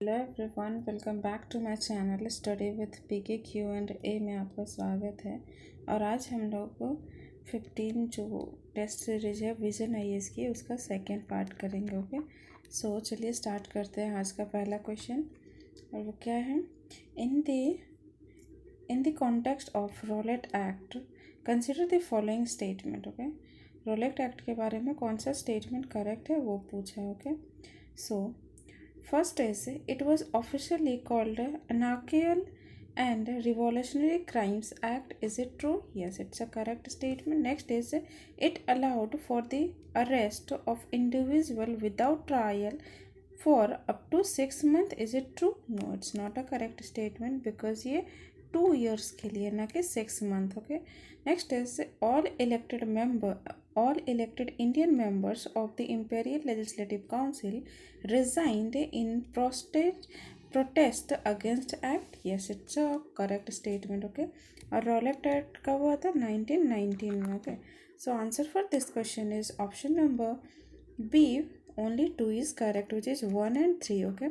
Hello everyone, welcome back to my channel study with PK Q and A में आपका स्वागत है। और आज हम लोग 15 जो टेस्ट सीरीज है विजन आईएएस की उसका सेकेंड पार्ट करेंगे। ओके, सो चलिए स्टार्ट करते हैं। आज का पहला क्वेश्चन और वो क्या है, in the context of Rowlatt Act consider the following statement. Okay, Rowlatt Act के बारे में कौन सा स्टेटमेंट करेक्ट है वो पूछा है। Okay, so first is it was officially called Anarchical and Revolutionary Crimes Act. Is it true? Yes, it's a correct statement. Next is it allowed for the arrest of individual without trial for up to 6 months. Is it true? No, it's not a correct statement because ये 2 years के लिए ना कि 6 month. Okay. Next is all elected Indian members of the Imperial Legislative Council resigned in protest against act. Yes, it's a correct statement. Okay, और roulette act कब हुआ था? 1919 में. Okay, so answer for this question is option number B. Only 2 is correct, which is 1 and 3. Okay,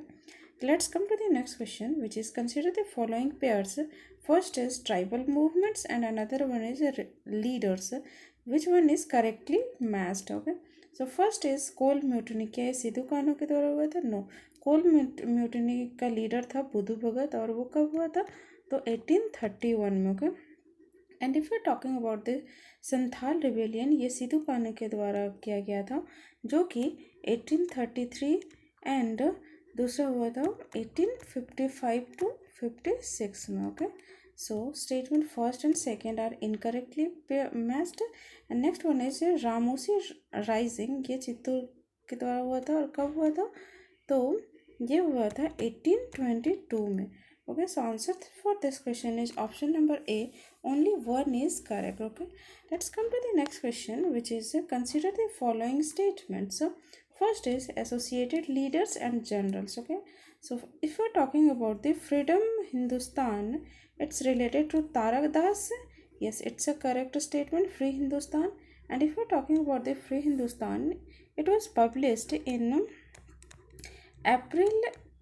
let's come to the next question, which is consider the following pairs. First is tribal movements and another one is leaders. Which one is correctly matched? Okay, so first is Kol mutiny. क्या ये सिद्धू कान्हू के द्वारा हुआ था? No, Kol mutiny का leader था बुद्धू भगत और वो कब हुआ था? तो 1831 में. Okay, and if you talking about the Santhal rebellion, ये सिद्धू कान्हू के द्वारा किया गया था जो कि 1833 एंड दूसरा हुआ था 1855 to 56 में. Okay, so statement first and second are incorrectly matched. And next one is Ramoshi rising. ये चित्तौड़ के द्वारा हुआ था और कब हुआ था? तो ये हुआ था 1822 में. Okay, so answer for this question is option number A. Only one is correct. Okay, let's come to the next question, which is consider the following statements. So first is associated leaders and generals. Okay, so if we're talking about the freedom Hindustan, it's related to Tarak Das. Yes, it's a correct statement, Free Hindustan. And if we're talking about the Free Hindustan, it was published in April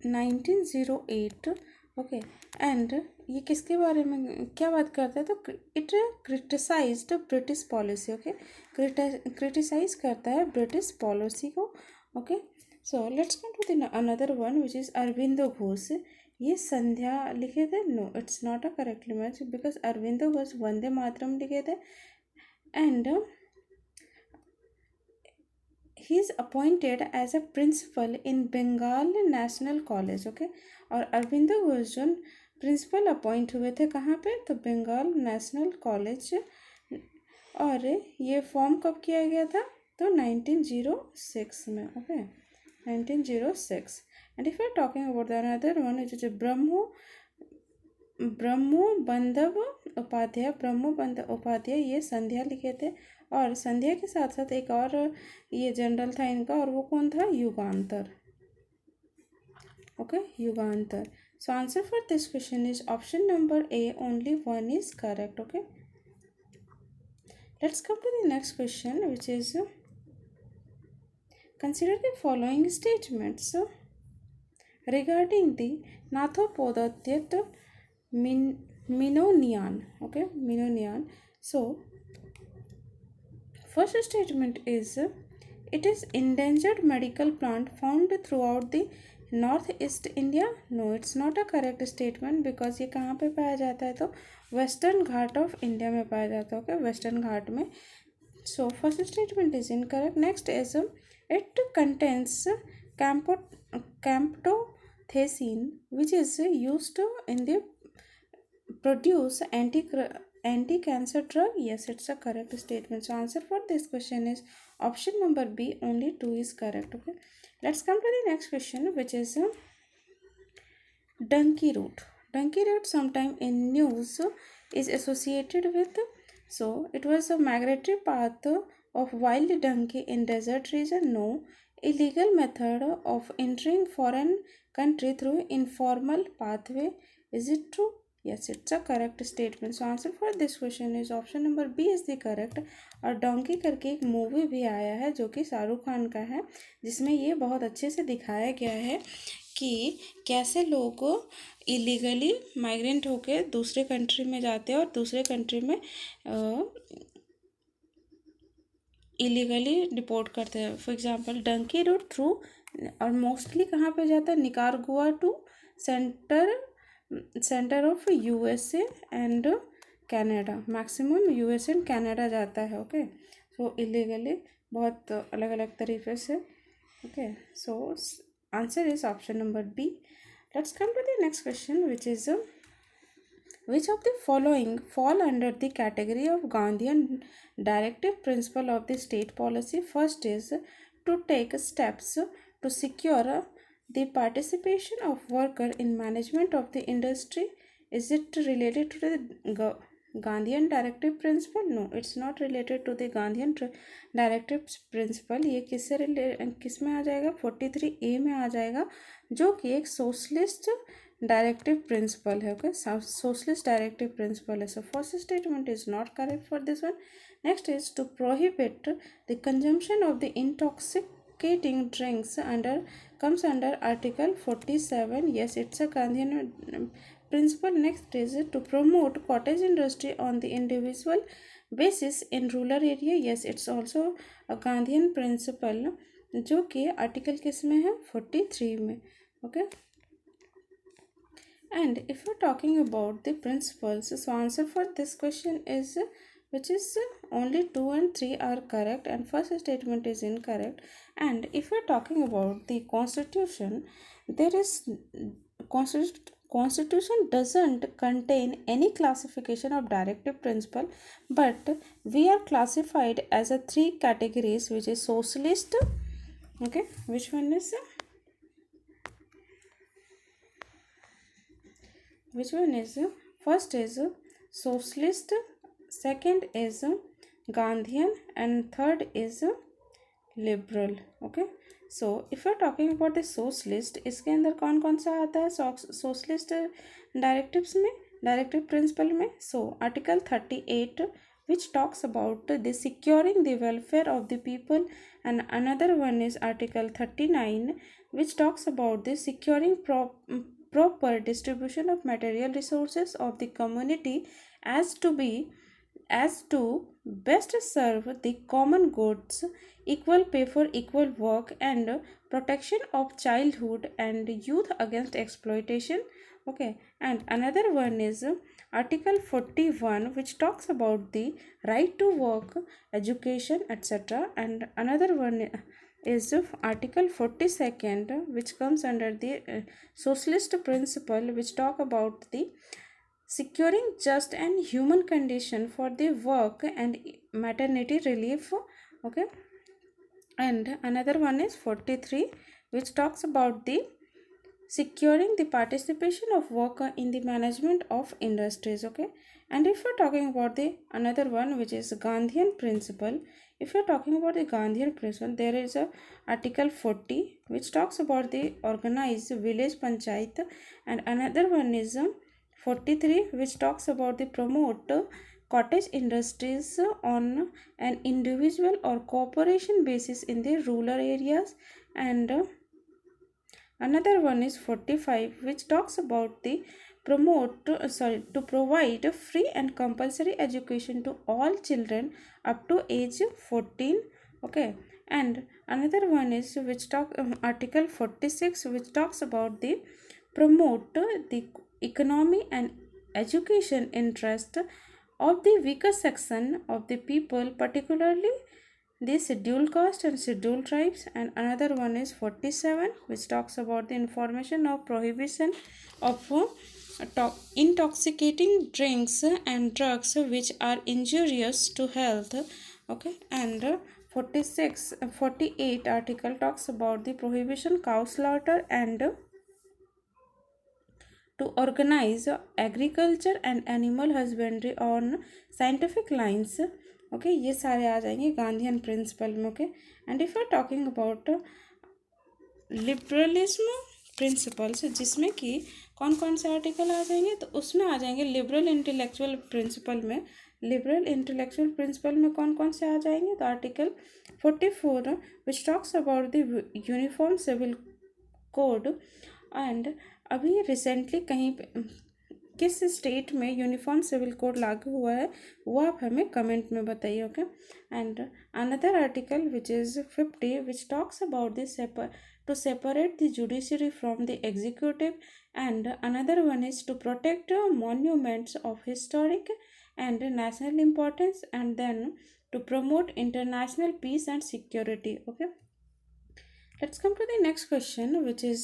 1908. Okay, and ये किसके बारे में क्या बात करता है? तो it criticised British policy. Okay, criticise करता है ब्रिटिश पॉलिसी को. Okay, so let's come to the another one which is Aurobindo Ghosh. ये संध्या लिखे थे? No, it's not a correctly match because Aurobindo Ghosh Vande Mataram लिखे थे and he is appointed as a principal in Bengal National College. Okay, और अरविंदो घोष जो principal appoint हुए थे कहाँ पे? तो बंगाल नेशनल कॉलेज. और ये फॉर्म कब किया गया था? तो 1906 में. Okay, 1906. And if you are talking about the another one which is Brahmabandhab Upadhyay, ये संध्या लिखे थे. और संध्या के साथ साथ एक और ये जनरल था इनका और वो कौन था? Yugantar. Okay, Yugantar. So answer for this question is option number A. Only one is correct. Okay, let's come to the next question which is consider the following statements regarding the Nathopodatyat Minonian. Okay, Minonian. So first statement is it is endangered medical plant found throughout the northeast India. No, it's not a correct statement because ये कहाँ पे पाया जाता है? तो western Ghat of India में पाया जाता है. ओके, वेस्टर्न घाट में. So first statement is incorrect. Next is it contains camptothecin which is used in the produce anti-cancer drug. Yes, it's a correct statement. So answer for this question is option number B. Only 2 is correct. Okay, let's come to the next question which is donkey route. Donkey route sometime in news is associated with, so it was a migratory path of wild donkey in desert region. No, illegal method of entering foreign country through informal pathway. Is it true? Yes, it's a correct statement. So answer for this question is option number B is the correct. और donkey करके एक movie भी आया है जो कि शाहरुख खान का है जिसमें ये बहुत अच्छे से दिखाया गया है कि कैसे लोग इलीगली माइग्रेंट होके दूसरे कंट्री में जाते हैं और दूसरे कंट्री में इलीगली डिपोर्ट करते हैं। For example donkey route through, और मोस्टली कहाँ पे जाता है, Nicaragua to center of USA and Canada, maximum USA and Canada जाता है। ओके, सो इलीगली बहुत अलग अलग तरीके से। Okay, so answer is option number B. Let's come to the next question, which is which of the following fall under the category of Gandhian directive principle of the state policy? First is to take steps to secure the participation of worker in management of the industry. Is it related to the Gandhian directive principle? No, it's not related to the Gandhian directive principle. ये किस में आ जाएगा, 43A में आ जाएगा, जो कि एक socialist directive principle है। ओके, सोशलिस्ट डायरेक्टिव प्रिंसिपल है। So first statement is not correct for this one. Next is to prohibit the consumption of the intoxicating drinks under comes under article 47. Yes, it's a Gandhian principle. Next is to promote cottage industry on the individual basis in rural area. Yes, it's also a Gandhian principle, जो कि article किस में है, 43 में। Okay, and if we're talking about the principles, so answer for this question is, which is only 2 and 3 are correct and first statement is incorrect. And if we're talking about the constitution, there is constitution doesn't contain any classification of directive principle, but we are classified as a 3 categories, which is socialist. Okay, which one is first is socialist, second is Gandhian, and third is liberal. Okay, so if you're talking about the socialist, इसके अंदर कौन कौन सा आता है socialist directives में, directive principle में? So article 38 which talks about the securing the welfare of the people, and another one is article 39 which talks about the securing proper distribution of material resources of the community as to best serve the common goods, equal pay for equal work, and protection of childhood and youth against exploitation. Okay, and another one is article 41 which talks about the right to work, education, etc. And another one is article 42nd which comes under the socialist principle, which talk about the securing just and human condition for the work and maternity relief. Okay, and another one is 43 which talks about the securing the participation of worker in the management of industries. Okay, and if we're talking about the another one which is Gandhian principle, if you're talking about the Gandhian principle, there is a article 40 which talks about the organized village panchayat, and another one is 43 which talks about the promote cottage industries on an individual or corporation basis in the rural areas, and another one is 45 which talks about the to provide free and compulsory education to all children up to age 14. Okay, and another one is which talk article 46 which talks about the promote the economy and education interest of the weaker section of the people, particularly the scheduled caste and scheduled tribes. And another one is 47 which talks about the information of prohibition of intoxicating drinks and drugs which are injurious to health. Okay, and 48 article talks about the prohibition cow slaughter and to organize agriculture and animal husbandry on scientific lines. Okay, ये सारे आ जाएंगे Gandhian principle में। Okay, and if you are talking about liberalism principles, जिसमें कि कौन कौन से आर्टिकल आ जाएंगे, तो उसमें आ जाएंगे लिबरल इंटेलेक्चुअल प्रिंसिपल में। लिबरल इंटेलेक्चुअल प्रिंसिपल में कौन कौन से आ जाएंगे, तो article 44 which talks about the uniform civil code and अभी रिसेंटली कहीं पे किस स्टेट में यूनिफॉर्म सिविल कोड लागू हुआ है वो आप हमें कमेंट में बताइए. Okay. And another article which is 50 which talks about this to separate the judiciary from the executive, and another one is to protect monuments of historic and national importance, and then to promote international peace and security. Okay, let's come to the next question, which is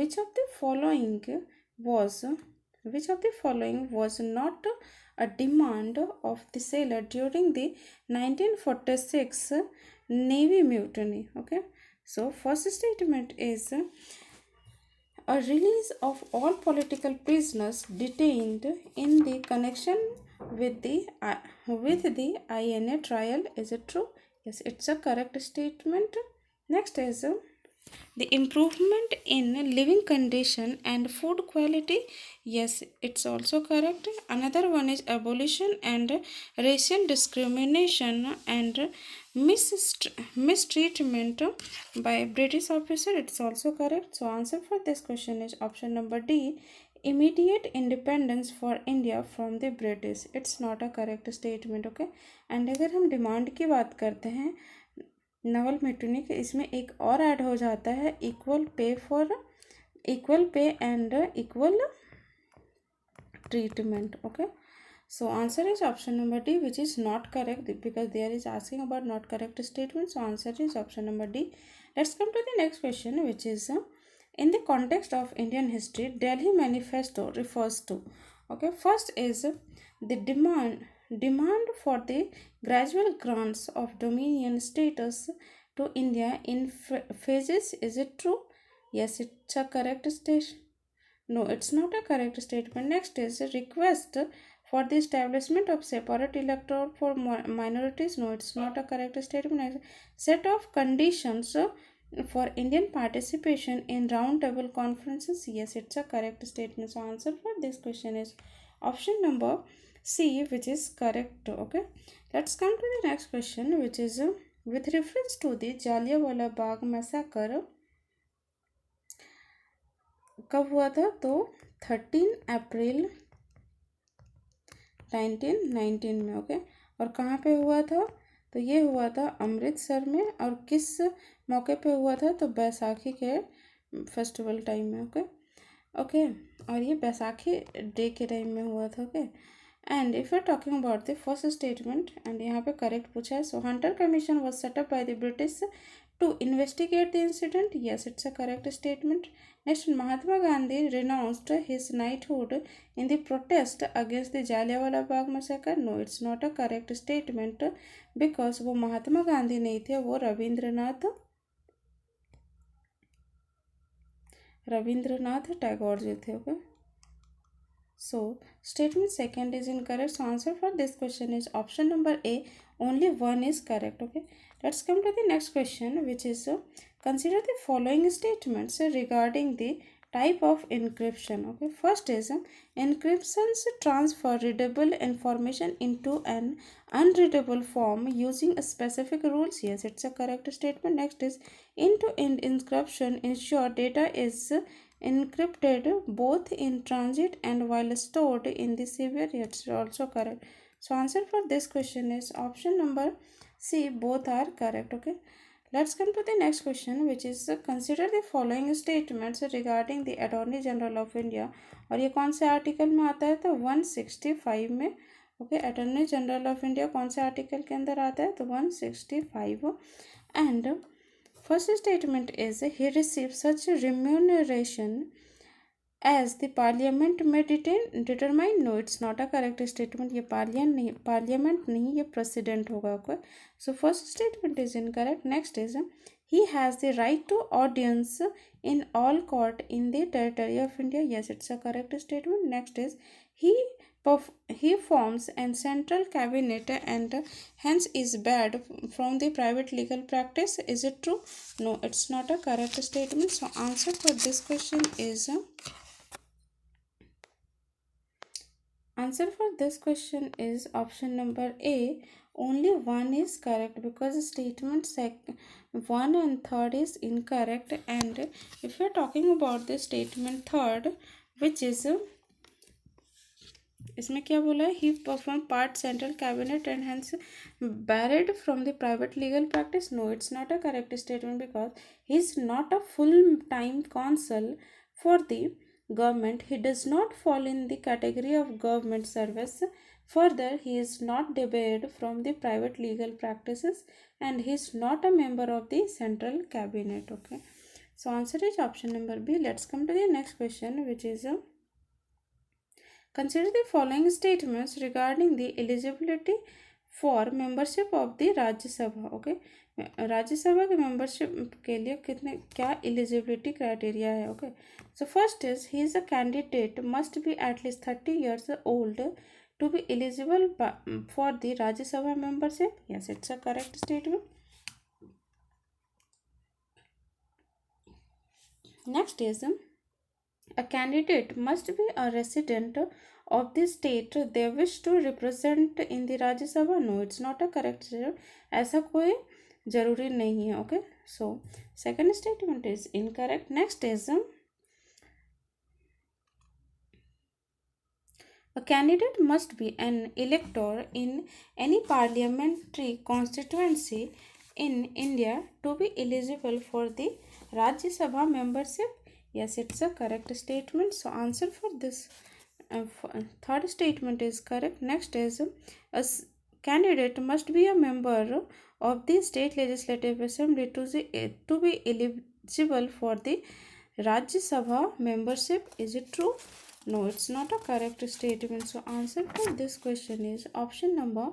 which of the following was which of the following was not a demand of the sailor during the 1946 navy mutiny. Okay, so first statement is a release of all political prisoners detained in the connection with the INA trial. Is it true? Yes, it's a correct statement. Next is the improvement in living condition and food quality. Yes, it's also correct. Another one is abolition and racial discrimination and mistreatment by British officer. It's also correct. So answer for this question is option number D, immediate independence for India from the British. It's not a correct statement. Okay. And अगर हम demand की बात करते हैं नवल मिटूनी के, इसमें एक और ऐड हो जाता है equal pay and equal treatment. Okay, so answer is option number D, which is not correct because there is asking about not correct statement. So answer is option number D. Let's come to the next question, which is in the context of Indian history, Delhi Manifesto refers to. Okay, first is the demand for the gradual grants of dominion status to India in phases. Is it true? Yes, it's a correct statement. No, it's not a correct statement. Next is a request for the establishment of separate electorate for minorities. No, it's not a correct statement. Next, set of conditions for Indian participation in round table conferences. Yes, it's a correct statement. So answer for this question is option number C, which is correct. Okay, let's come to the next question, which is with reference to the Jallianwala Bagh massacre कब हुआ था. तो 13 अप्रैल 1919 में. Okay, और कहाँ पे हुआ था. तो ये हुआ था अमृतसर में. और किस मौके पे हुआ था. तो बैसाखी के फेस्टिवल टाइम में. ओके ओके, और ये बैसाखी डे के टाइम में हुआ था. Okay, and if you are talking about the first statement, and यहाँ पे करेक्ट पूछा है. So Hunter commission was set up by the British to investigate the incident. Yes, it's a correct statement. Next, Mahatma Gandhi renounced his knighthood in the protest against the Jallianwala Bagh massacre. No, it's not a correct statement because वो महात्मा गांधी नहीं थे, वो रविंद्रनाथ टैगोर जी थे. Okay, so statement second is incorrect. So answer for this question is option number A, only one is correct. Okay, let's come to the next question, which is consider the following statements regarding the type of encryption. Okay, first is encryptions transfer readable information into an unreadable form using a specific rules. Yes, it's a correct statement. Next is end-to-end encryption ensure data is encrypted both in transit and while stored in the server. It's also correct. So answer for this question is option number C, both are correct. Okay, let's come to the next question, which is consider the following statements regarding the Attorney General of India. और ये कौन से article में आता है. तो 165 में. Okay, attorney general of India कौन से आर्टिकल के अंदर आता है. तो 165. And first statement is he received such remuneration as the parliament may determine. No, it's not a correct statement. ये parliament नहीं, ये president होगा. Okay, so first statement is incorrect. Next is he has the right to audience in all court in the territory of India. Yes, it's a correct statement. Next is he forms an central cabinet and hence is barred from the private legal practice. Is it true? No, it's not a correct statement. So answer for this question is option number A, only one is correct because statement 1 and 3rd is incorrect. And if we are talking about the statement 3rd, which is इसमें क्या बोला है, he perform part central cabinet and hence barred from the private legal practice. No, it's not a correct statement because he is not a full time counsel for the government. He does not fall in the category of government service. Further, he is not debarred from the private legal practices and he is not a member of the central cabinet. Okay, so answer is option number B. Let's come to the next question, which is consider the following statements regarding the eligibility for membership of the राज्य सभा. Okay, राज्य सभा के membership के लिए कितने क्या eligibility criteria है. Okay, so first is he is a candidate must be at least 30 years old to be eligible for the Rajya Sabha membership. Yes, it's a correct statement. Next is a candidate must be a resident of the state they wish to represent in the Rajya Sabha. No, it's not a correct statement. ऐसा कोई जरूरी नहीं है. Okay, so second statement is incorrect. Next is a candidate must be an elector in any parliamentary constituency in India to be eligible for the Rajya Sabha membership. Yes, it's a correct statement. So answer for this third statement is correct. Next is a candidate must be a member of the state legislative assembly to be eligible for the Rajya Sabha membership. Is it true? No, it's not a correct statement. So answer for this question is option number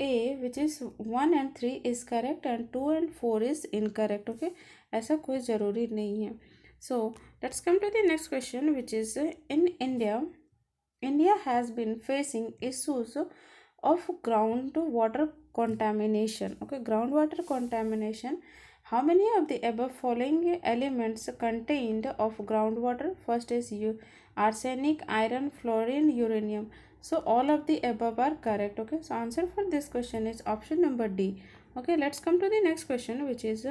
A, which is 1 and 3 is correct and 2 and 4 is incorrect. Okay, ऐसा कोई ज़रूरी नहीं है. So let's come to the next question, which is in India has been facing issues of groundwater contamination. Okay, groundwater contamination. How many of the above following elements contained of groundwater? First is arsenic, iron, fluorine, uranium. So all of the above are correct. Okay, so answer for this question is option number D. Okay, let's come to the next question, which is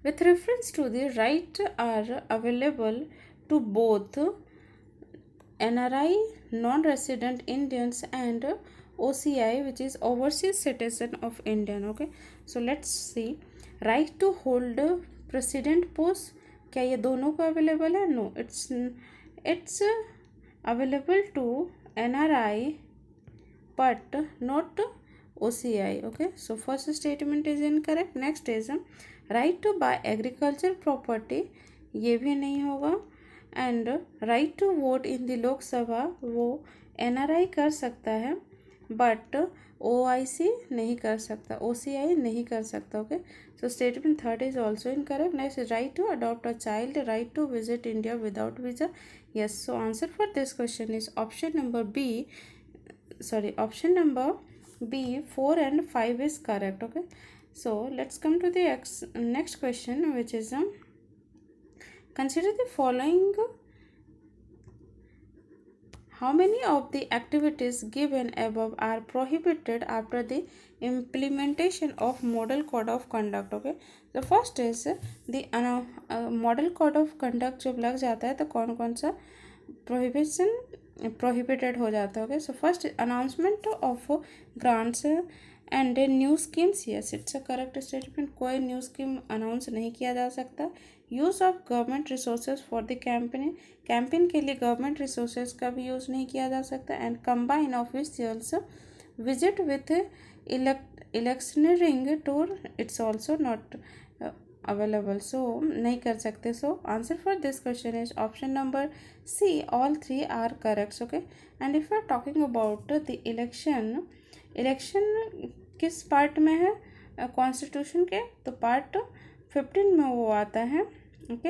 with reference to the right are available to both NRI, non-resident Indians, and OCI, which is overseas citizen of Indian. Okay, so let's see. right to hold president post, क्या ये दोनों को available है? No, it's available to NRI but not OCI. Okay, so first statement is incorrect. Next is right to buy agriculture property, ये भी नहीं होगा. And right to vote in the Lok Sabha वो NRI कर सकता है बट OIC नहीं कर सकता, OCI नहीं कर सकता. Okay, so statement third is also incorrect. Next right to adopt a child, right to visit India without visa. Yes, so answer for this question is option number B, option number B, 4 and 5 is correct. Okay, so let's come to the next question, which is consider the following. How many of the activities given above are prohibited after the implementation of Model Code of Conduct? Okay, the first is the Model Code of Conduct जब लग जाता है तो कौन कौन सा prohibition prohibited हो जाता है. Okay, so first announcement of grants and new schemes. Yes, it's a correct statement. कोई न्यू स्कीम अनाउंस नहीं किया जा सकता. Use of government resources for the campaign के लिए गवर्नमेंट रिसोर्सेज का भी यूज़ नहीं किया जा सकता. And combine officials visit with electioneering tour, it's also not available. So नहीं कर सकते. So answer for this question is option number C, all 3 are correct. Okay, and if you are talking about the election किस part में है constitution के, तो part 15 में वो आता है. ओके,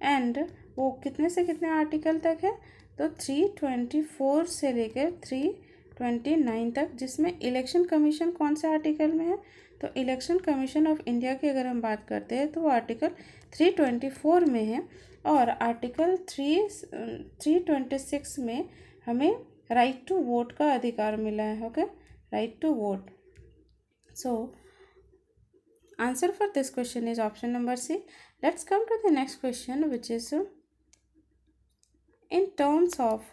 एंड वो कितने से कितने आर्टिकल तक है, तो 324 से लेकर 329 तक, जिसमें इलेक्शन कमीशन कौन से आर्टिकल में है, तो इलेक्शन कमीशन ऑफ इंडिया की अगर हम बात करते हैं तो वो आर्टिकल 324 में है. और आर्टिकल 326 में हमें राइट टू वोट का अधिकार मिला है. Okay, right to vote. So answer for this question is option number C. Let's come to the next question, which is in terms of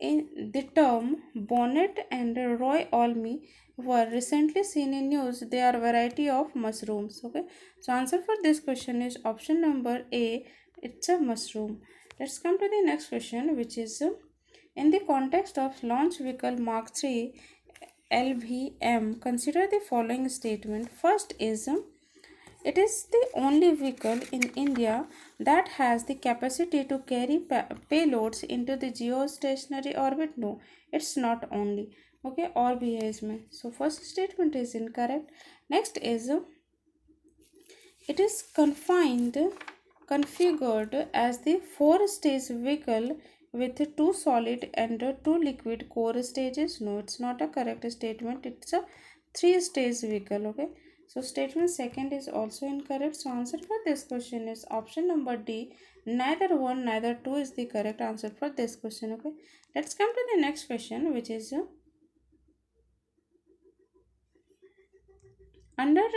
in the term bonnet and Roy Olmy were recently seen in news. They are variety of mushrooms. Okay, so answer for this question is option number A. It's a mushroom. Let's come to the next question, which is in the context of launch vehicle Mark III LVM. Consider the following statement. First is it is the only vehicle in India that has the capacity to carry payloads into the geostationary orbit. No, it's not only. Okay, और भी है इसमें. So first statement is incorrect. Next is it is configured as the four-stage vehicle with two solid and two liquid core stages. No, it's not a correct statement. It's a three-stage vehicle. Okay. So statement second is also incorrect. So answer for this question is option number D. Neither one, neither two is the correct answer for this question. Okay. Let's come to the next question, which is under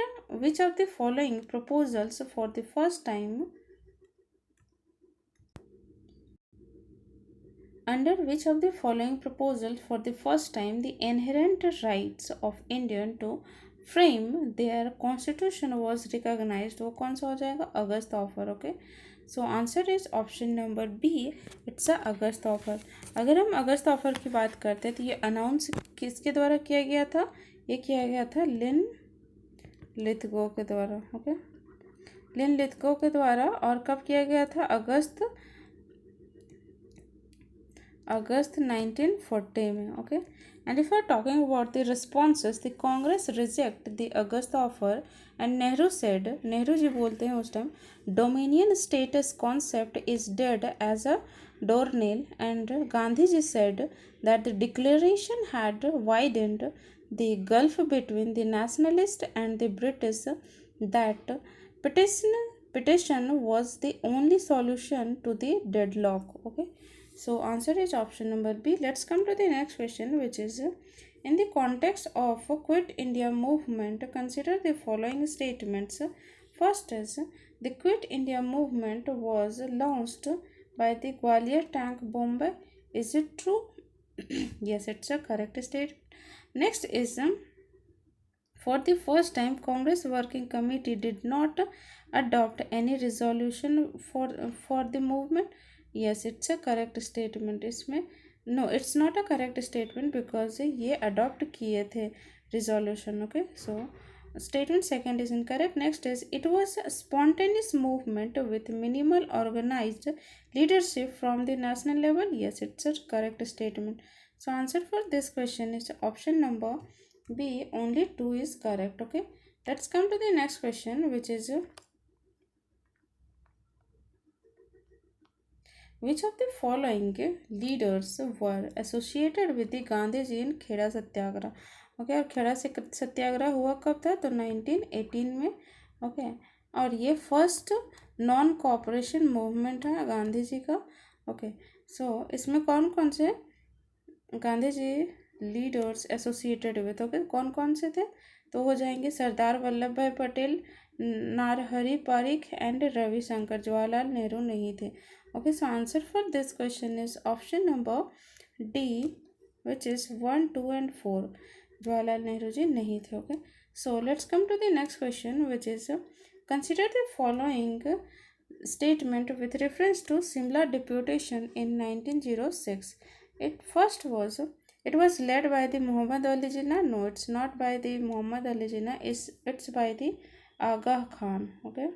which of the following proposals for the first time under which of the following proposals for the first time the inherent rights of Indian to frame their constitution was recognized. वो कौन सा हो जाएगा? August offer. Okay, so answer is option number B. It's a August offer. अगर हम अगस्त offer की बात करते हैं तो ये अनाउंस किसके द्वारा किया गया था? ये किया गया था लिन लिथगो के द्वारा. ओके, लिन लिथगो के द्वारा. और कब किया गया था? अगस्त 1940 में. Okay, and if are talking about the responses, the Congress reject the August offer and Nehru said, Nehru ji बोलते हैं उस time, dominion status concept is dead as a doornail, and Gandhi ji said that the declaration had widened the gulf between the nationalist and the British, that petition was the only solution to the deadlock. Okay, so answer is option number B. Let's come to the next question, which is in the context of Quit India movement, consider the following statements. First is the Quit India movement was launched by the Gwalior tank bomber. Is it true? Yes, it's a correct statement. Next is for the first time Congress working committee did not adopt any resolution for the movement. Yes, it's a correct statement. इसमें no, it's not a correct statement because ये adopt किए थे resolution. Okay, so statement second is incorrect. Next is it was a spontaneous movement with minimal organized leadership from the national level. Yes, it's a correct statement. So answer for this question is option number B. Only 2 is correct. Okay, let's come to the next question, which is which of the following leaders were associated with the Gandhiji in Kheda satyagraha. Okay, और खेड़ा सत्याग्रह हुआ कब था? तो 1918 में. Okay, और ये first non cooperation movement है गांधी जी का. ओके, सो इसमें कौन कौन से गांधी जी लीडर्स एसोसिएटेड हुए थे? ओके, कौन कौन से थे? तो हो जाएंगे सरदार वल्लभ भाई पटेल, नारहरी पारिख एंड रविशंकर. जवाहरलाल नेहरू नहीं थे. Okay, so answer for this question is option number D, which is 1, 2 and 4. Jawaharlal Nehru ji nahi the. Okay, so let's come to the next question, which is consider the following statement with reference to Simla deputation in 1906. It was led by the Muhammad Ali Jinnah. No, it's not by the Muhammad Ali Jinnah. It's by the Aga Khan. Okay,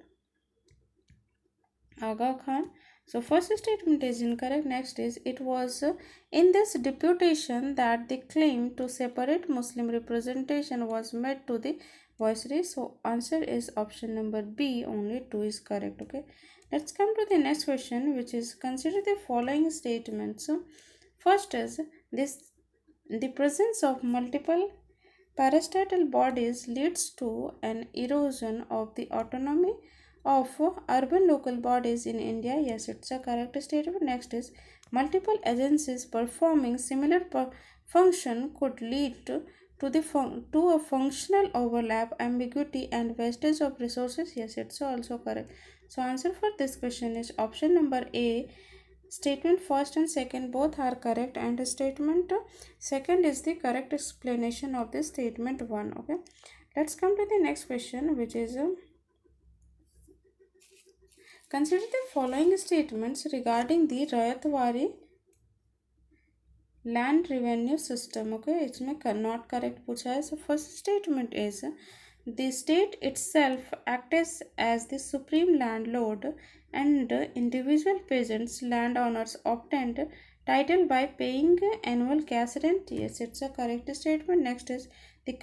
Aga Khan. So first statement is incorrect. Next is it was in this deputation that the claim to separate Muslim representation was made to the viceroy. So answer is option number B. Only 2 is correct. Okay, let's come to the next question, which is consider the following statements. First is this the presence of multiple parastatal bodies leads to an erosion of the autonomy of urban local bodies in India. Yes, it's a correct statement. Next is multiple agencies performing similar function could lead to a functional overlap, ambiguity, and wastage of resources. Yes, it's also correct. So answer for this question is option number A. Statement first and second both are correct, and statement second is the correct explanation of the statement one. Okay, let's come to the next question, which is consider the following statements regarding the Rayatwari land revenue system. Okay, इसमें not correct पूछा है. So first statement is the state itself acts as the supreme landlord and individual peasants landowners obtained title by paying annual cash rent. Yes, it's a correct statement. Next is the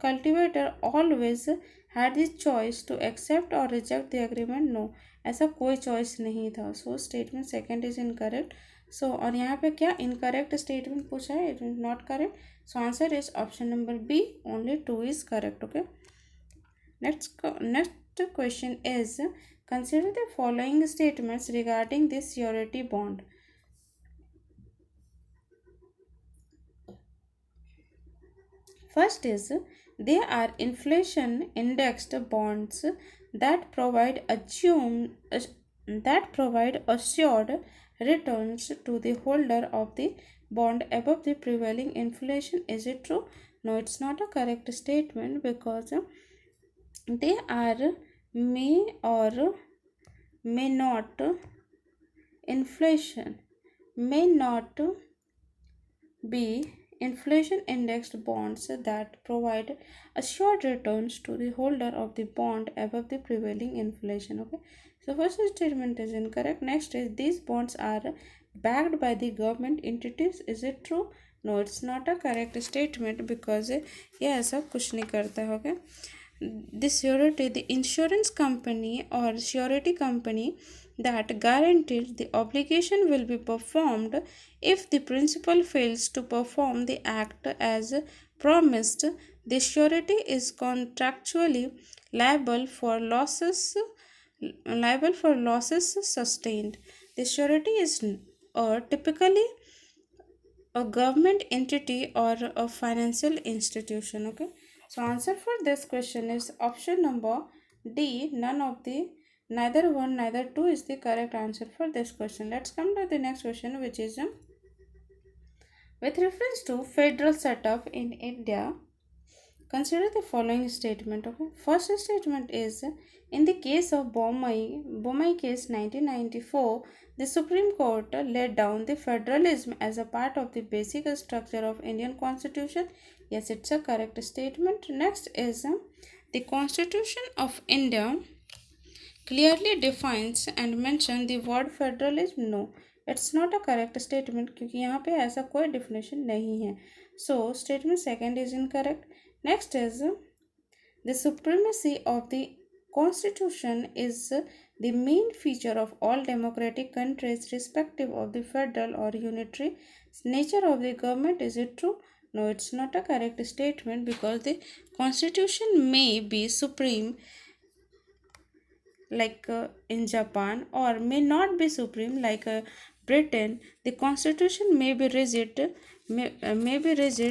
cultivator always had the choice to accept or reject the agreement. No, ऐसा कोई choice नहीं था. So statement second is incorrect. सो और यहाँ पे क्या incorrect statement पूछा है, it is not correct. So answer is option number B, only 2 is correct. Okay, next question is consider the following statements regarding this surety bond. First is they are inflation indexed bonds that provide assured returns to the holder of the bond above the prevailing inflation. Is it true? No, it's not a correct statement because they are may or may not inflation may not be inflation indexed bonds that provide assured returns to the holder of the bond above the prevailing inflation. Okay, so first statement is incorrect. Next is these bonds are backed by the government entities. Is it true? No, it's not a correct statement because ये ऐसा कुछ नहीं करता है. Okay, the insurance company or surety company that guaranteed the obligation will be performed. If the principal fails to perform the act as promised, the surety is contractually liable for losses sustained. The surety is typically a government entity or a financial institution. Okay, so answer for this question is option number D. None of the neither one neither two is the correct answer for this question. Let's come to the next question, which is with reference to federal setup in India. Consider the following statement. Okay, first statement is in the case of Bombay case 1994, the Supreme Court laid down the federalism as a part of the basic structure of Indian Constitution. Yes, it's a correct statement. Next is the Constitution of India clearly defines and mention the word federalism. No, it's not a correct statement क्योंकि यहाँ पे ऐसा कोई definition नहीं है. So statement second is incorrect. Next is the supremacy of the constitution is the main feature of all democratic countries irrespective of the federal or unitary nature of the government. Is it true? No, it's not a correct statement because the constitution may be supreme like in Japan or may not be supreme like Britain. The constitution may be rigid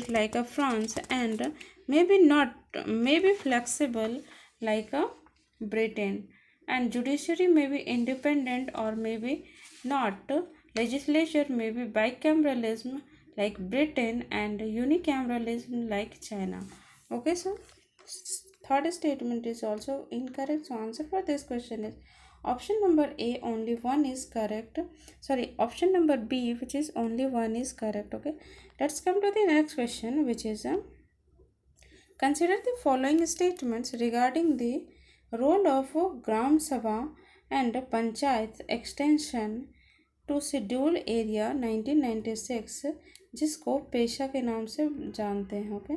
like a France and maybe not may be flexible like a Britain, and judiciary may be independent or maybe not. Legislature may be bicameralism like Britain and unicameralism like China. Okay, so third statement is also incorrect. So answer for this question is option number A, only one is correct. Sorry, option number B, which is only one is correct. Okay, let's come to the next question, which is consider the following statements regarding the role of Gram Sabha and Panchayat extension to schedule area 1996, जिसको पेशा के नाम से जानते हैं. Okay,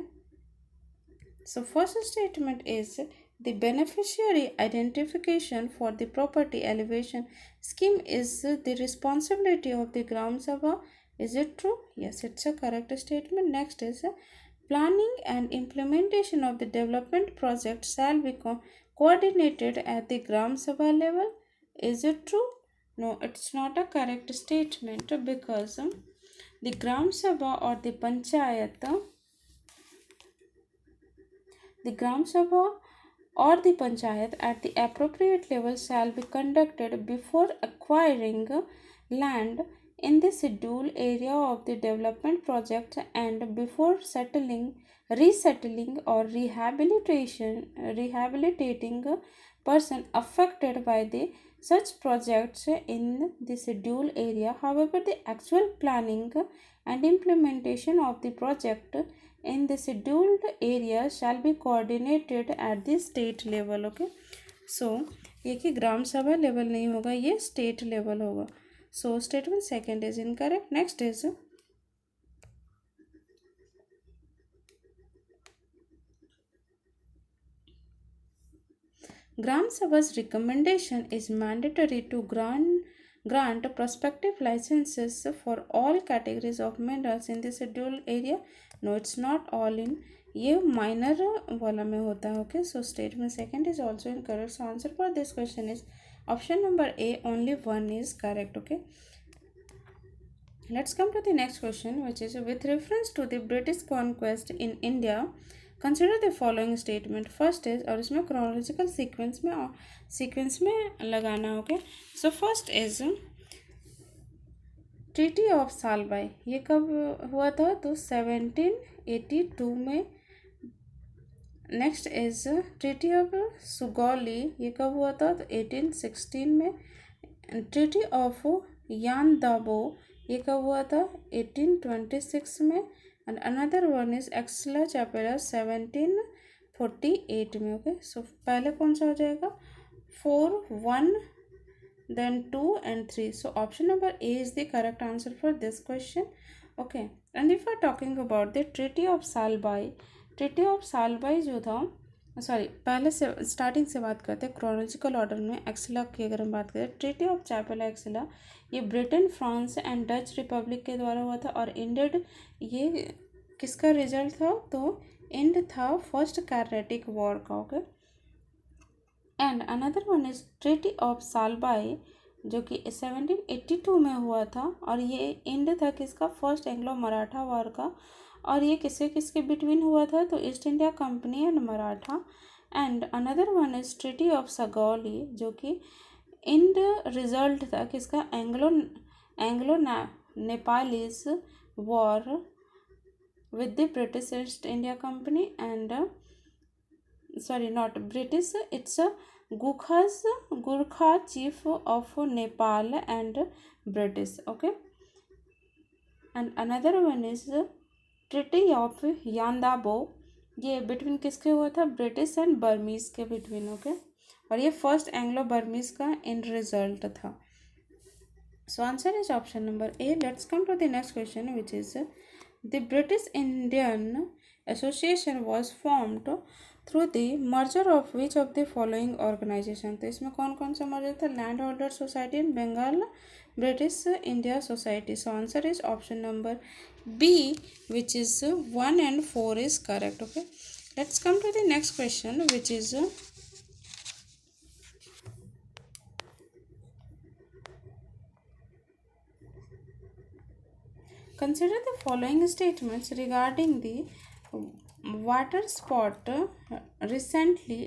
so first statement is the beneficiary identification for the property elevation scheme is the responsibility of the Gram Sabha. Is it true? Yes, it's a correct statement. Next is planning and implementation of the development project shall be coordinated at the Gram Sabha level. Is it true? No, it's not a correct statement because the Gram Sabha or the Gram Sabha or the Panchayat at the appropriate level shall be conducted before acquiring land in the scheduled area of the development project and before resettling or rehabilitating a person affected by the such projects in the scheduled area. However, the actual planning and implementation of the project in the scheduled area shall be coordinated at the state level. Okay, so ये कि ग्राम सभा level नहीं होगा, ये state level होगा. So statement second is incorrect. Next is Gram Sabha's recommendation is mandatory to grant prospective licenses for all categories of minerals in the scheduled area. No, it's not all in. ये minor वाला में होता है. Okay, so statement second is also incorrect. So answer for this question is option number A. Only one is correct. Okay. Let's come to the next question, which is with reference to the British conquest in India. Consider the following statement. First is, और इसमें chronological sequence में लगाना. Okay, so first is treaty of Salbai. ये कब हुआ था? तो 1782 में. Next is treaty of Sugauli. ये कब हुआ था? तो 1816 में. ट्रीटी ऑफ यान दाबो. ये कब हुआ था? 1826 में. and another one is Axla Chapela 1748 में. ओके, सो पहले कौन सा हो जाएगा? 4 1 then 2 and 3. so option number A is the correct answer for this question. okay, and if we are talking about the treaty of Salbai जो था, sorry पहले से स्टार्टिंग से बात करते हैं क्रोनोलॉजिकल ऑर्डर में. एक्सला की अगर हम बात करें, ट्रीटी ऑफ चैपेला एक्सला ये Britain, France and Dutch Republic के द्वारा हुआ था और इंडेड. ये किसका रिजल्ट था? तो एंड था फर्स्ट कार्नेटिक वॉर का. Okay, and another one is treaty of Salbai जो कि 1782 में हुआ था और ये एंड था किसका? फर्स्ट एंग्लो मराठा वॉर का. और ये किसके बिटवीन हुआ था? तो east India company and Maratha. And another one is treaty of Sugauli जो कि इंड रिजल्ट था किसका? Anglo Nepalese war with the British East India Company and sorry, not British, it's a Gurkha chief of Nepal and British. okay, and another one is Treaty of Yandabo. ये between किसके हुआ था? British and Burmese के between. Okay, और ये first Anglo Burmese का end result था. So answer is option number A. Let's come to the next question which is The British Indian Association was formed through the merger of which of the following organization. तो इसमें कौन कौन सा merger था? Land holder society in Bengal, British India society. So answer is option number B which is 1 and 4 is correct. okay, let's come to the next question which is consider the following statements regarding the water spot recently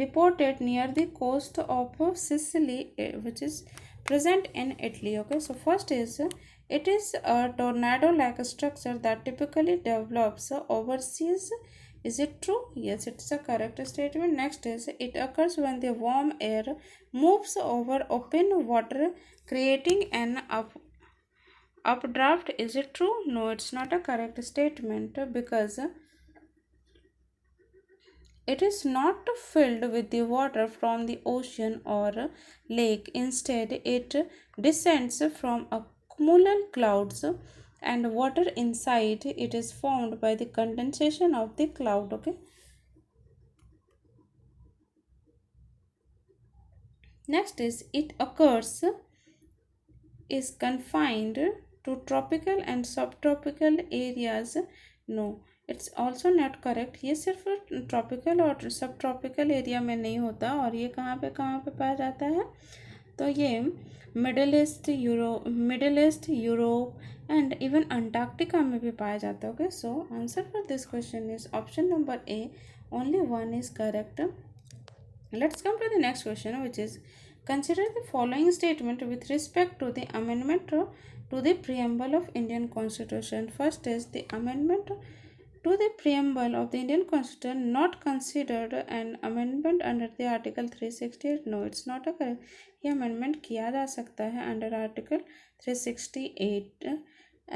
reported near the coast of Sicily, which is present in Italy. okay, so first is it is a tornado like structure that typically develops overseas. Is it true? Yes, it's a correct statement. Next is it occurs when the warm air moves over open water creating an updraft. Is it true? No, it's not a correct statement because it is not filled with the water from the ocean or lake. Instead, it descends from a cumular clouds and water inside it is formed by the condensation of the cloud. okay, next is it occurs is confined to tropical and subtropical areas. No, it's also not correct. ये सिर्फ tropical और सब tropical area में नहीं होता, और ये कहाँ पे पाया जाता है, तो ये middle east Europe and even Antarctica में भी पाया जाता है। Okay, so answer for this question is option number A, only one is correct. Let's come to the next question, which is consider the following statement with respect to the amendment to the preamble of Indian Constitution. First is the amendment to the preamble of the Indian Constitution not considered an amendment under the Article 368. No, it's not a correct. ये amendment किया जा सकता है under Article 368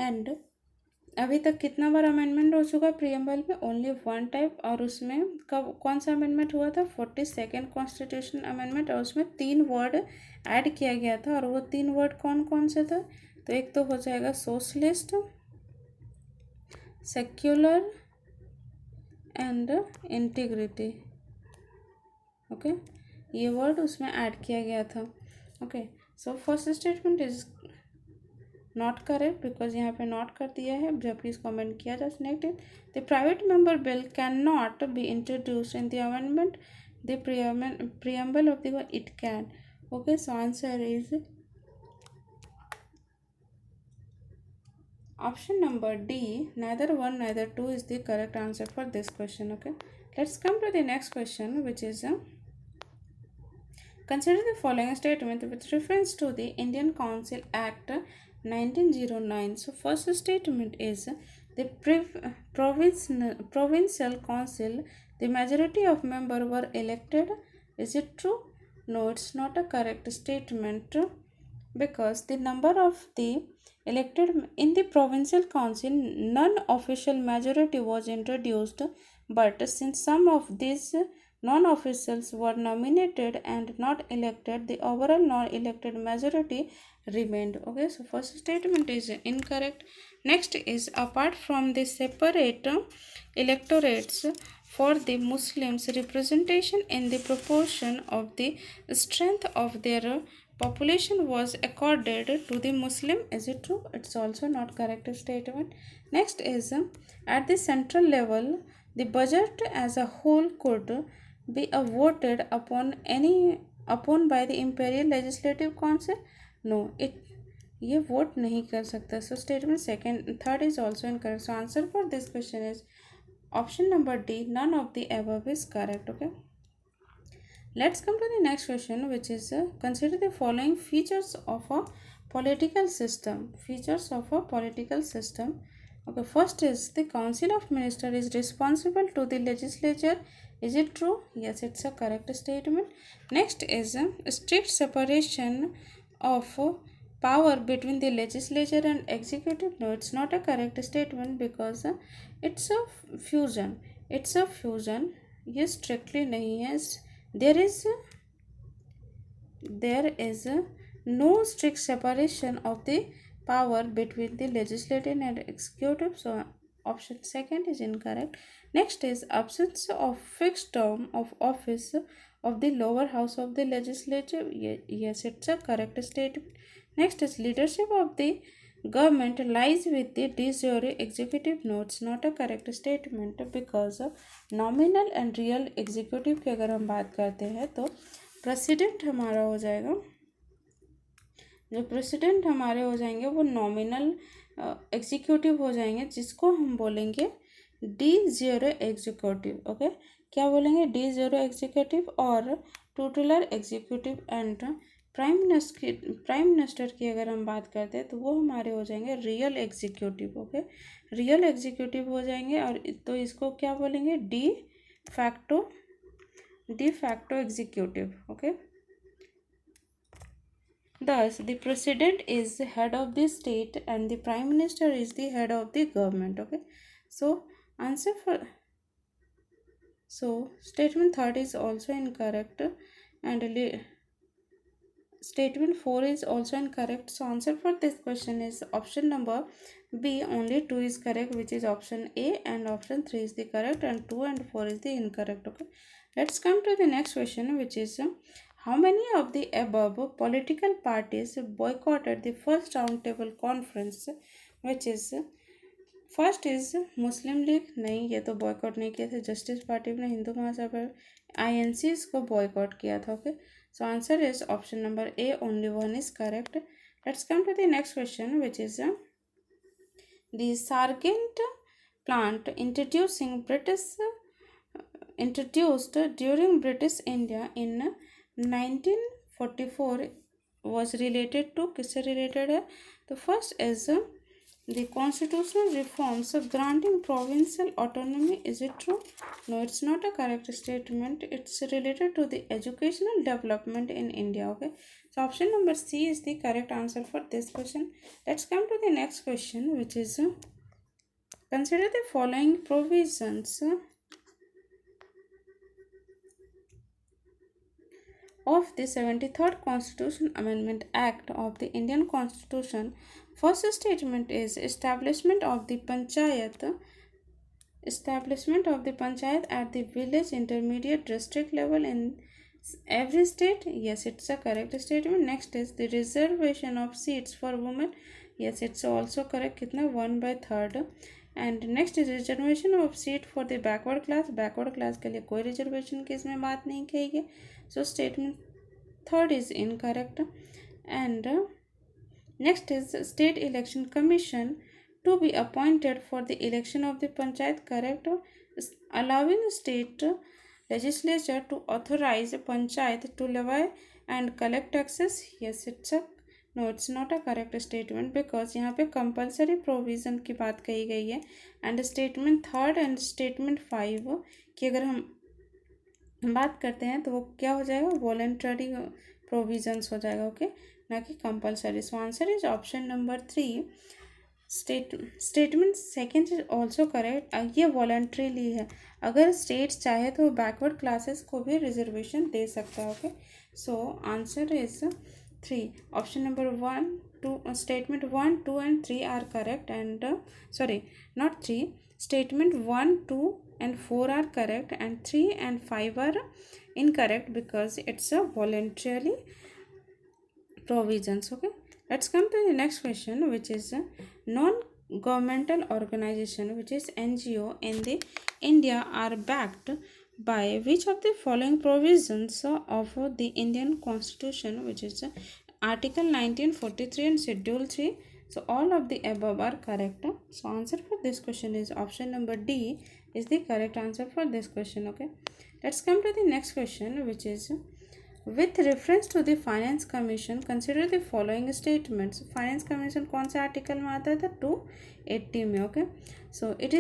and अभी तक कितना बार amendment हो चुका है प्रियम्बल में, ओनली वन टाइप, और उसमें कब कौन सा अमेंडमेंट हुआ था, 42nd कॉन्स्टिट्यूशन अमेंडमेंट, और उसमें 3 वर्ड ऐड किया गया था, और वो 3 वर्ड कौन कौन से थे, तो एक तो हो जाएगा socialist, secular and integrity. Okay, ये वर्ड उसमें ऐड किया गया था। Okay, so first statement is not correct because यहाँ पे नॉट कर दिया है, जबकि इसको अमेंड किया जा। Next, the private member bill can not be introduce in the amendment the preamble of the it can. Okay, so answer is option number D, neither one neither two is the correct answer for this question. Okay, let's come to the next question, which is consider the following statement with reference to the Indian Council Act 1909. So first statement is the provincial council, the majority of members were elected. Is it true? No, it's not a correct statement because the number of the elected in the provincial council, non-official majority was introduced, but since some of these non-officials were nominated and not elected, the overall non-elected majority remained. Okay, so first statement is incorrect. Next is apart from the separate electorates for the Muslims, representation in the proportion of the strength of their population was accorded to the Muslim. Is it true? It's also not correct statement. Next is at the central level, the budget as a whole could be voted upon by the imperial legislative council. No, it ये vote नहीं कर सकता. So statement second third is also incorrect. So answer for this question is option number D, none of the above is correct. Okay, let's come to the next question, which is consider the following features of a political system. Features of a political system. Okay, first is the council of ministers is responsible to the legislature. Is it true? Yes, it's a correct statement. Next is strict separation of power between the legislature and executive. No, it's not a correct statement because it's a fusion. It's a fusion. ये strictly नहीं है. There is no strict separation of the power between the legislative and executive. So option second is incorrect. Next is absence of fixed term of office of the lower house of the legislature. Yes, it's a correct statement. Next is leadership of the government lies with the de jure executive. Notes not a correct statement because nominal and real executive की अगर हम बात करते हैं तो president हमारा हो जाएगा, जो प्रेसिडेंट हमारे हो जाएंगे वो नॉमिनल एग्जीक्यूटिव हो जाएंगे, जिसको हम बोलेंगे डी जीरो एग्जीक्यूटिव. ओके, क्या बोलेंगे? डी जीरो एग्जीक्यूटिव और टूटलर एग्जीक्यूटिव. एंड प्राइम मिनिस्टर की अगर हम बात करते हैं तो वो हमारे हो जाएंगे real executive. Okay, real executive हो जाएंगे. और तो इसको क्या बोलेंगे? De facto executive. Okay, thus the president is the head of the state and the prime minister is the head of the government. Okay, so answer for statement third is also incorrect and statement 4 is also incorrect. So answer for this question is option number B, only 2 is correct, which is option A, and option 3 is the correct and 2 and 4 is the incorrect. Okay, let's come to the next question, which is how many of the above political parties boycotted the first roundtable conference, which is first is Muslim league, नहीं ये तो boycott नहीं किया था, Justice Party ने Hindu Mahasabha INC इसको boycott किया था। Okay, so answer is option number A, only one is correct. Let's come to the next question which is the Sargent plant introduced during British India in 1944 was related to, किससे related है? तो first is the constitutional reforms granting provincial autonomy. Is it true? No, it's not a correct statement. It's related to the educational development in India. Okay, so option number C is the correct answer for this question. Let's come to the next question, which is consider the following provisions of the 73rd Constitution Amendment Act of the Indian Constitution. First statement is establishment of the panchayat at the village, intermediate, district level in every state. Yes, it's a correct statement. Next is the reservation of seats for women. Yes, it's also correct. कितना 1/3. And next is reservation of seat for the backward class के लिए कोई reservation की इसमें बात नहीं कही गई, so statement third is incorrect. And next is state election commission to be appointed for the election of the panchayat, correct, allowing state legislature to authorize panchayat to levy and collect taxes. Yes, it's a no, it's not a correct statement because यहाँ पे compulsory provision की बात कही गई है। And statement third and statement 5 की अगर हम बात करते हैं तो वो क्या हो जाएगा, वॉलंटरी प्रोविजंस हो जाएगा। ओके, ना कि compulsory. So answer is option number 3। Statement second is also correct. ये वॉलंटरीली है, अगर स्टेट चाहे तो बैकवर्ड क्लासेस को भी रिजर्वेशन दे सकता है। Okay, so answer is 3. Option number 1, 2, statement 1, 2 and 3 are correct, and sorry, not 3. Statement 1, 2 and 4 are correct, and 3 and 5 are incorrect because it's a voluntarily provisions. Okay, let's come to the next question, which is non-governmental organization, which is NGO in the India, are backed by which of the following provisions of the Indian Constitution, which is Article 1943 and Schedule 3. So all of the above are correct. So answer for this question is option number D is the correct answer for this question. Okay, let's come to the next question, which is with reference to the Finance Commission, consider the following statements. Finance Commission कौन से article में आता था, 280 में। Okay, so it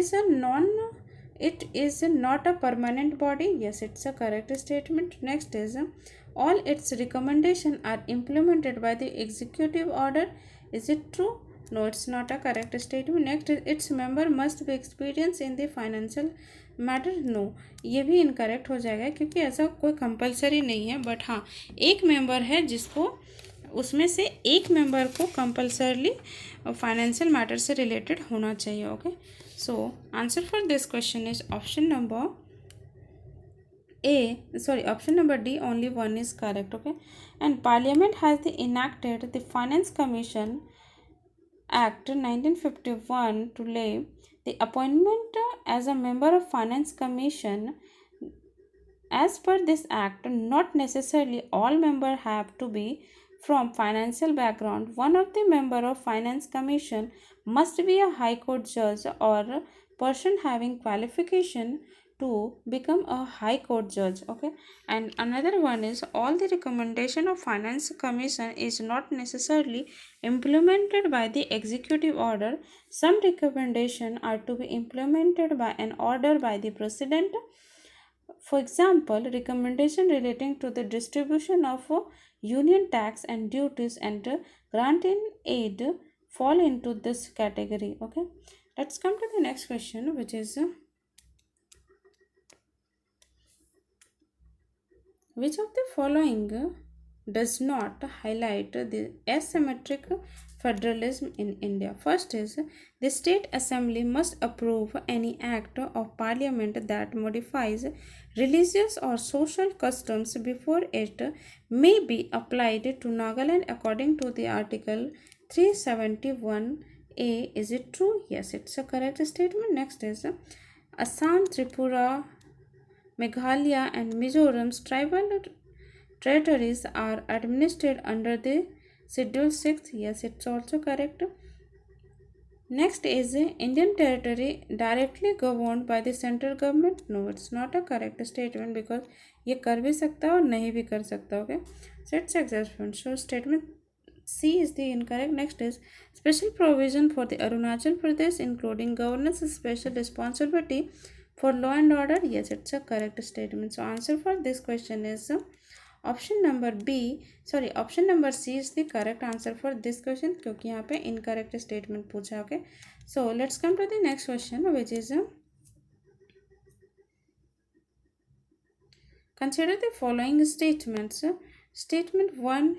is not a permanent body. Yes, it's a correct statement. Next is all its recommendations are implemented by the executive order. Is it true? No, it's not a correct statement. Next is its member must be experienced in the financial matter. No, ये भी incorrect हो जाएगा क्योंकि ऐसा कोई compulsory नहीं है, but हाँ एक मेंबर है जिसको उसमें से एक मेंबर को कंपलसरली फाइनेंशियल मैटर से रिलेटेड होना चाहिए। Okay, so answer for this question is option number option number D, only one is correct. Okay, and Parliament has enacted the Finance Commission Act 1951 to lay the appointment as a member of Finance Commission. As per this act, not necessarily all members have to be from financial background. One of the member of Finance Commission must be a High Court judge or person having qualification to become a High Court judge. Okay, and another one is all the recommendation of Finance Commission is not necessarily implemented by the executive order. Some recommendation are to be implemented by an order by the president. For example, recommendation relating to the distribution of union tax and duties and grant in aid fall into this category. Okay, let's come to the next question, which is which of the following does not highlight the asymmetric federalism in India? First is the state assembly must approve any act of parliament that modifies religious or social customs before it may be applied to Nagaland according to the article 371 A. Is it true? Yes, it's a correct statement. Next is Assam, Tripura, Meghalaya, and Mizoram's tribal territories are administered under the Schedule 6. Yes, it's also correct. Next is Indian territory directly governed by the central government. No, it's not a correct statement because ये कर भी सकता है और नहीं भी कर सकता. Okay, so it's exception. So statement C is the incorrect. Next is special provision for the Arunachal Pradesh including governance special responsibility for law and order. Yes, it's a correct statement. So answer for this question is option number B sorry option number C is the correct answer for this question क्योंकि यहाँ पे incorrect statement पूछा. Okay, so let's come to the next question which is consider the following statements. Statement 1,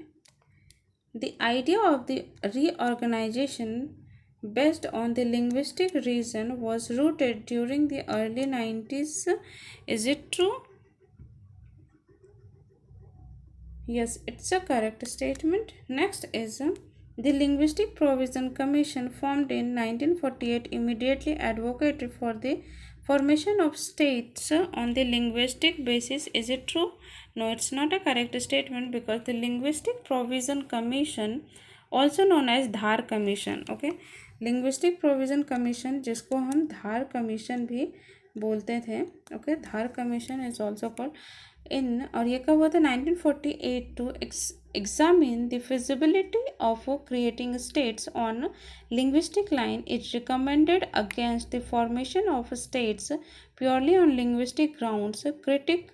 the idea of the reorganization based on the linguistic reason was rooted during the early 90s. Is it true? Yes, it's a correct statement. Next is the Linguistic Provision Commission formed in 1948 immediately advocated for the formation of states on the linguistic basis. Is it true? No, it's not a correct statement because the Linguistic Provision Commission, also known as Dhar Commission, okay, Linguistic Provision Commission जिसको हम धार Commission भी बोलते थे, okay, Dhar Commission is also called इन और ये कब हुआ था 1948 to examine the feasibility of creating states on linguistic line. It recommended against the formation of states purely on linguistic grounds, critic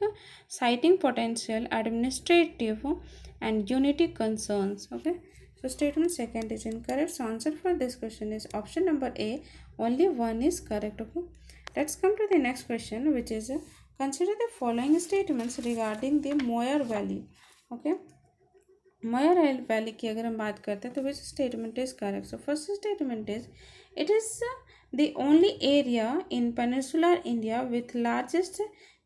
citing potential administrative and unity concerns. Okay, so statement second is incorrect. So answer for this question is option number A. Only one is correct. Okay, let's come to the next question which is consider the following statements regarding the Moyer Valley. Okay, Moyer Valley की अगर हम बात करते हैं तो which statement is correct? So first statement is it is the only area in peninsular India with largest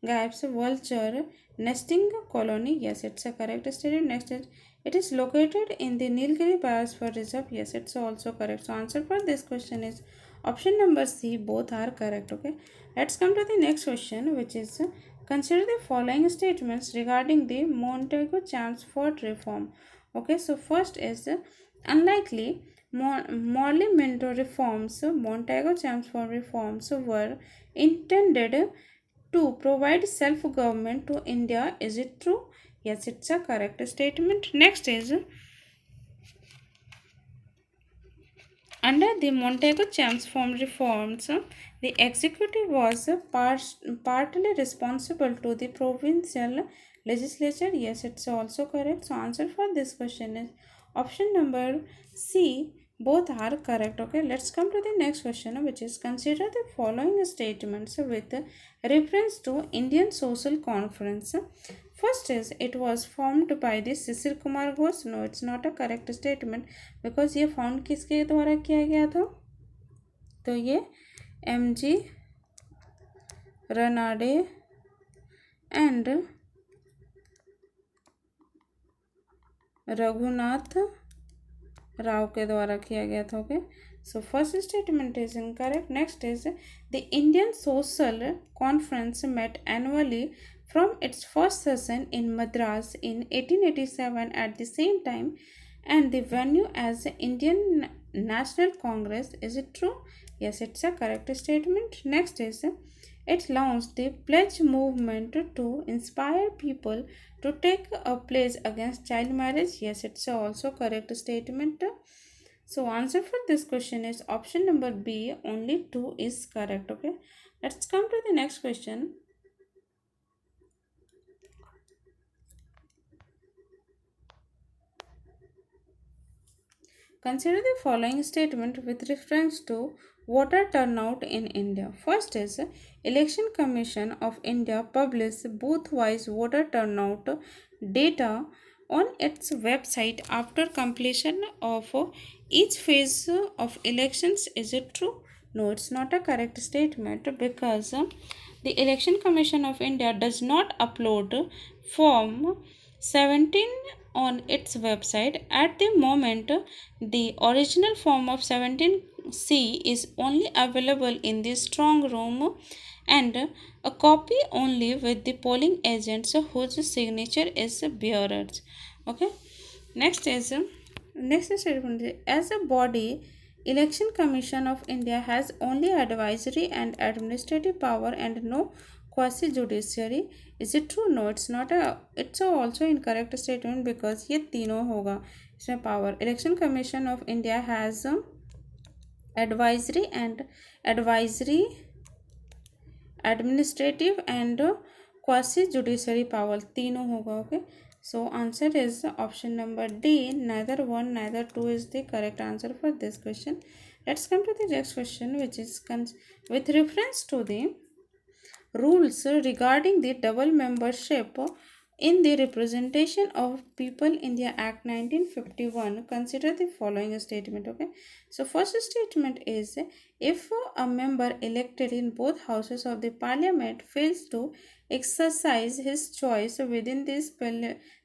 gaps vulture nesting colony. Yes, it's a correct statement. Next is it is located in the Nilgiri Biosphere Reserve. Yes, it's also correct. So answer for this question is option number C. Both are correct. Okay, let's come to the next question which is consider the following statements regarding the Montego-Chelmsford reform. Okay, so first is unlikely Morley Minto reforms. Montego-Chelmsford reforms were intended to provide self-government to India. Is it true? Yes, it's a correct statement. Next is under the Montego-Chelmsford reforms, the executive was partly responsible to the provincial legislature. Yes, it's also correct. So answer for this question is option number C. Both are correct. Okay, let's come to the next question which is consider the following statements with reference to Indian Social Conference. First is it was formed by the Sisir Kumar Ghosh. No, it's not a correct statement because ये found किसके द्वारा किया गया था? तो ये MG Ranade and Raghunath Rao के द्वारा किया गया था. Okay, so first statement is incorrect. Next is the Indian social conference met annually from its first session in Madras in 1887 at the same time and the venue as Indian National Congress. Is it true? Yes, it's a correct statement. Next is it launched the pledge movement to inspire people to take a pledge against child marriage. Yes, it's also correct statement. So answer for this question is option number B. Only 2 is correct. Okay, let's come to the next question. Consider the following statement with reference to voter turnout in India. First is Election Commission of India published booth-wise voter turnout data on its website after completion of each phase of elections. Is it true? No, it's not a correct statement because the Election Commission of India does not upload Form 17 on its website. At the moment, the original Form of 17 C is only available in the strong room and a copy only with the polling agents whose signature is bearers. Okay. Next is next statement is, as a body, Election Commission of India has only advisory and administrative power and no quasi judiciary. Is it true? No, it's not a. It's a also incorrect statement because ये तीनों होगा इसमें power. Election Commission of India has advisory and advisory administrative and quasi judiciary power तीनों होगा. Okay, so answer is option number D. Neither one neither two is the correct answer for this question. Let's come to the next question, which is with reference to the rules regarding the double membership in the Representation of People India Act 1951. Consider the following statement. Okay, so first statement is, if a member elected in both houses of the parliament fails to exercise his choice within this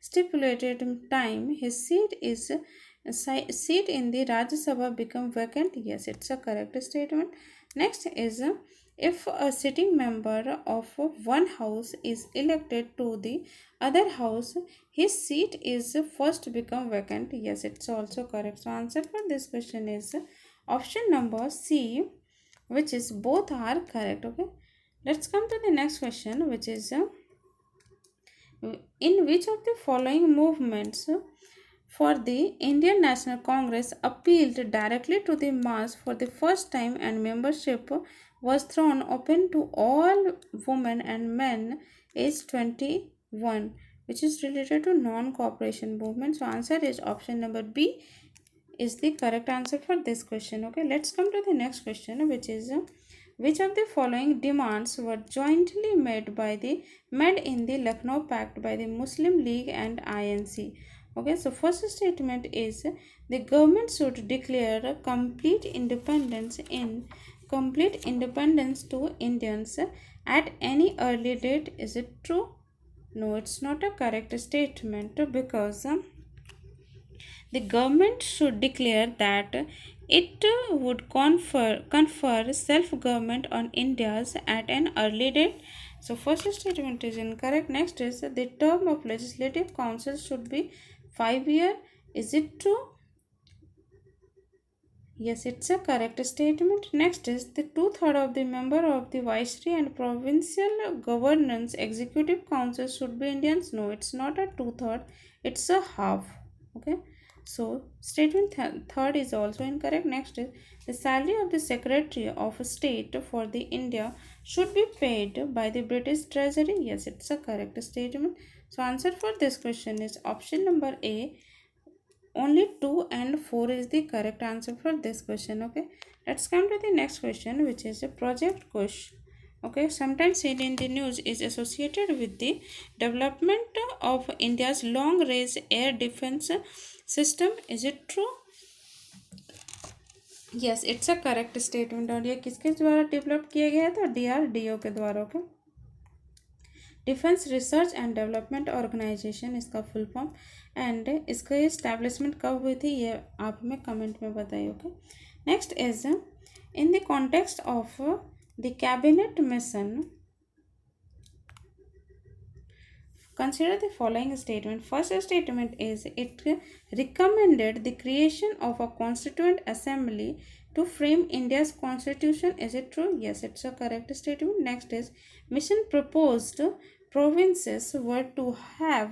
stipulated time, his seat in the Rajya Sabha become vacant. Yes, it's a correct statement. Next is, if a sitting member of one house is elected to the other house, his seat is first become vacant. Yes, it's also correct. So answer for this question is option number C, which is both are correct. Okay, let's come to the next question, which is in which of the following movements for the Indian National Congress appealed directly to the mass for the first time and membership was thrown open to all women and men aged 21, which is related to non-cooperation movement. So answer is option number B is the correct answer for this question. Okay, let's come to the next question, which is which of the following demands were jointly made in the Lucknow Pact by the Muslim League and INC? Okay, so first statement is the government should declare complete independence to Indians at any early date. Is it true? No, it's not a correct statement because the government should declare that it would confer self-government on India's at an early date. So first statement is incorrect. Next is the term of legislative council should be 5 years. Is it true? Yes, it's a correct statement. Next is the two-thirds of the member of the viceroy and provincial governance executive council should be Indians. No, it's not a two-third. It's a half. Okay. So statement third is also incorrect. Next is the salary of the Secretary of State for the India should be paid by the British Treasury. Yes, it's a correct statement. So answer for this question is option number A. Only 2 and 4 is the correct answer for this question. Okay, let's come to the next question, which is a project question. Okay, sometimes it in the news is associated with the development of India's long range air defense system. Is it true? Yes, it's a correct statement. और ये किसके द्वारा develop किया गया था? DRDO के द्वारा. Okay, defence research and development organisation इसका फुल फॉर्म. एंड इसका इस्टेब्लिशमेंट कब हुई थी ये आप हमें कमेंट में बताइए. Okay, next is in the context of the cabinet mission consider the following statement. First statement is it recommended the creation of a constituent assembly to frame India's constitution. Is it true? Yes, it's a correct statement. Next is mission proposed provinces were to have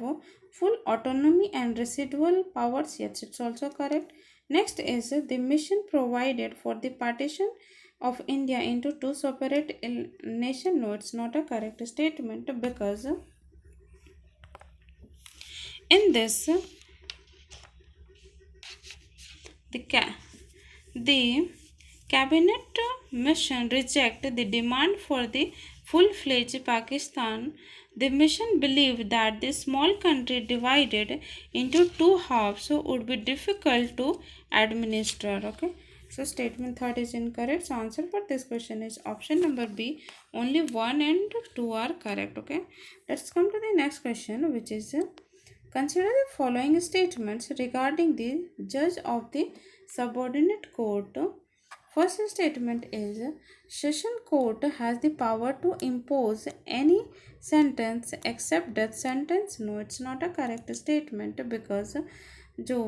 full autonomy and residual powers. Yes, it's also correct. Next is the mission provided for the partition of India into two separate nations. No, it's not a correct statement because in this the cabinet mission reject the demand for the full-fledged Pakistan. The mission believed that the small country divided into two halves would be difficult to administer. Okay, so statement third is incorrect. So answer for this question is option number B. Only 1 and 2 are correct. Okay, let's come to the next question, which is consider the following statements regarding the judge of the subordinate court First statement is session court has the power to impose any sentence except death sentence. No, it's not a correct statement because जो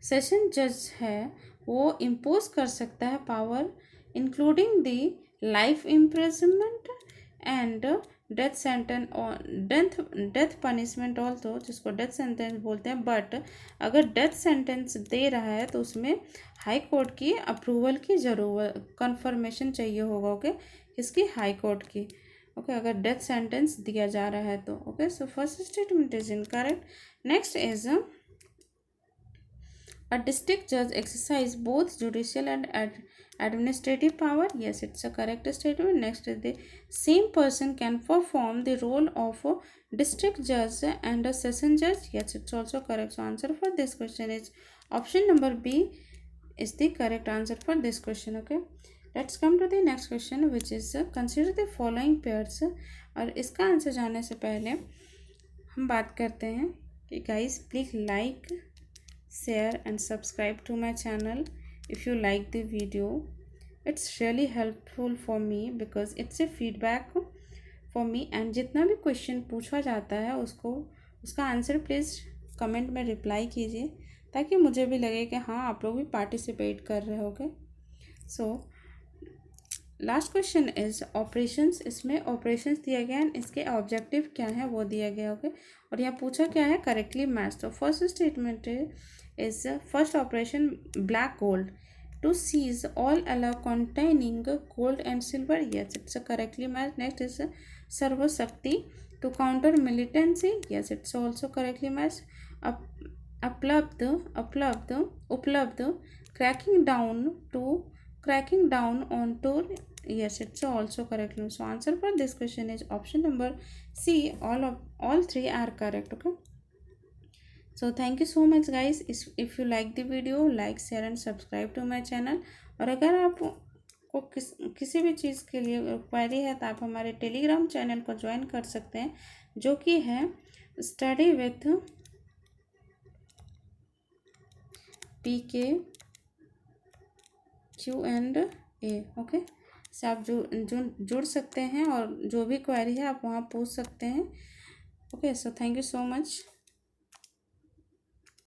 session जज है वो impose कर सकता है power including the life imprisonment and death sentence और death punishment also, जिसको death sentence बोलते हैं। बट अगर डेथ सेंटेंस दे रहा है तो उसमें हाई कोर्ट की अप्रूवल की ज़रूरत, कंफर्मेशन चाहिए होगा। ओके, किसकी? हाई कोर्ट की। ओके, अगर डेथ सेंटेंस दिया जा रहा है तो। Okay, so first statement is incorrect. Next is a district judge exercise both judicial and administrative power. Yes, it's a correct statement. Next is the same person can perform the role of a district judge and a session judge. Yes, it's also correct. So answer for this question is option number B is the correct answer for this question. Okay, let's come to the next question, which is consider the following pairs. और इसका answer जानने से पहले हम बात करते हैं कि guys please like, share and subscribe to my channel if you like the video. It's really helpful for me because it's a feedback for me, and जितना भी क्वेश्चन पूछा जाता है उसका आंसर प्लीज़ कमेंट में रिप्लाई कीजिए ताकि मुझे भी लगे कि हाँ आप लोग भी पार्टिसिपेट कर रहे होगे। So last question is operations. इसमें ऑपरेशंस दिया गया है, इसके ऑब्जेक्टिव क्या है वो दिया गया। ओके, और यहाँ पूछा क्या है? Correctly match. तो first statement is first operation black gold to seize all allow containing gold and silver. Yes, it's a correctly matched. Next is Sarva Shakti to counter militancy. Yes, it's also correctly matched. Uplabd cracking down on tour. Yes, it's also correct. So answer for this question is option number C. All three are correct. Okay, so thank you so much guys. If you like the video, like, share and subscribe to my channel. और अगर आपको किसी भी चीज़ के लिए query है तो आप हमारे टेलीग्राम चैनल को ज्वाइन कर सकते हैं, जो कि है स्टडी विथ PKQ&A। ओके, से आप जुड़ सकते हैं और जो भी क्वेरी है आप वहाँ पूछ सकते हैं। Okay, so thank you so much.